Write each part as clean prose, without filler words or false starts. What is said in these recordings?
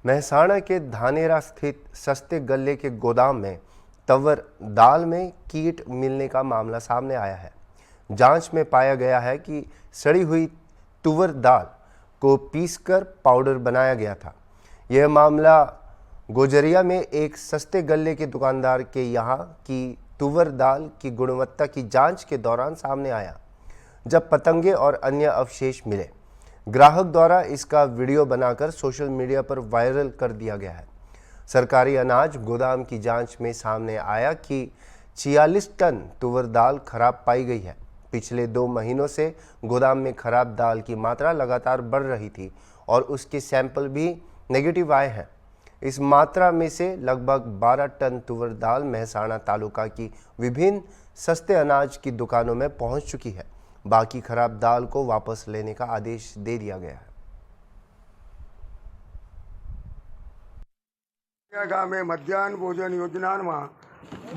मेहसाणा के धानेरा स्थित सस्ते गल्ले के गोदाम में तवर दाल में कीट मिलने का मामला सामने आया है। जांच में पाया गया है कि सड़ी हुई तुवर दाल को पीसकर पाउडर बनाया गया था। यह मामला गोजरिया में एक सस्ते गल्ले के दुकानदार के यहाँ की तुवर दाल की गुणवत्ता की जांच के दौरान सामने आया, जब पतंगे और अन्य अवशेष मिले। ग्राहक द्वारा इसका वीडियो बनाकर सोशल मीडिया पर वायरल कर दिया गया है। सरकारी अनाज गोदाम की जांच में सामने आया कि 46 टन तुवर दाल खराब पाई गई है। पिछले 2 महीनों से गोदाम में खराब दाल की मात्रा लगातार बढ़ रही थी और उसके सैंपल भी नेगेटिव आए हैं। इस मात्रा में से लगभग 12 टन तुवर दाल मेहसाणा तालुका की विभिन्न सस्ते अनाज की दुकानों में पहुंच चुकी है। बाकी खराब दाल को वापस लेने का आदेश दे दिया गया है। गामे मध्याह्न भोजन योजना में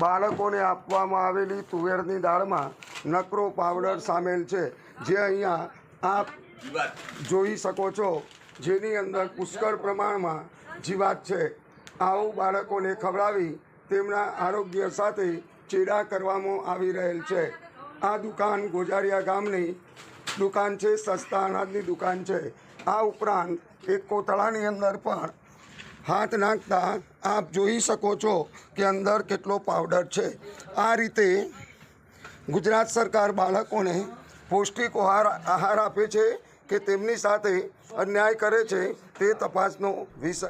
बाळकोने आपवामां आवेली तुवेरनी दाळमां नकरो पाउडर सामेल है, जे अहींया आप जोई शको छो, जेनी अंदर पुष्कळ प्रमाणमां जीवात है। आवुं बाळकोने खवડાવી તેમના आरोग्य साथे चेड़ा करवामां आवी रहेल छे। आ दुकान गोजारिया गामनी दुकान है, सस्ता अनाजनी दुकान है। आ उपरांत एक कोथळानी अंदर पण हाथ नाखता आप जोई शको छो कि अंदर केटलो पाउडर है। आ रीते गुजरात सरकार बाळकोने पौष्टिक आहार आपे छे कि तेमनी साथे अन्याय करे छे ते तपासनो विषय।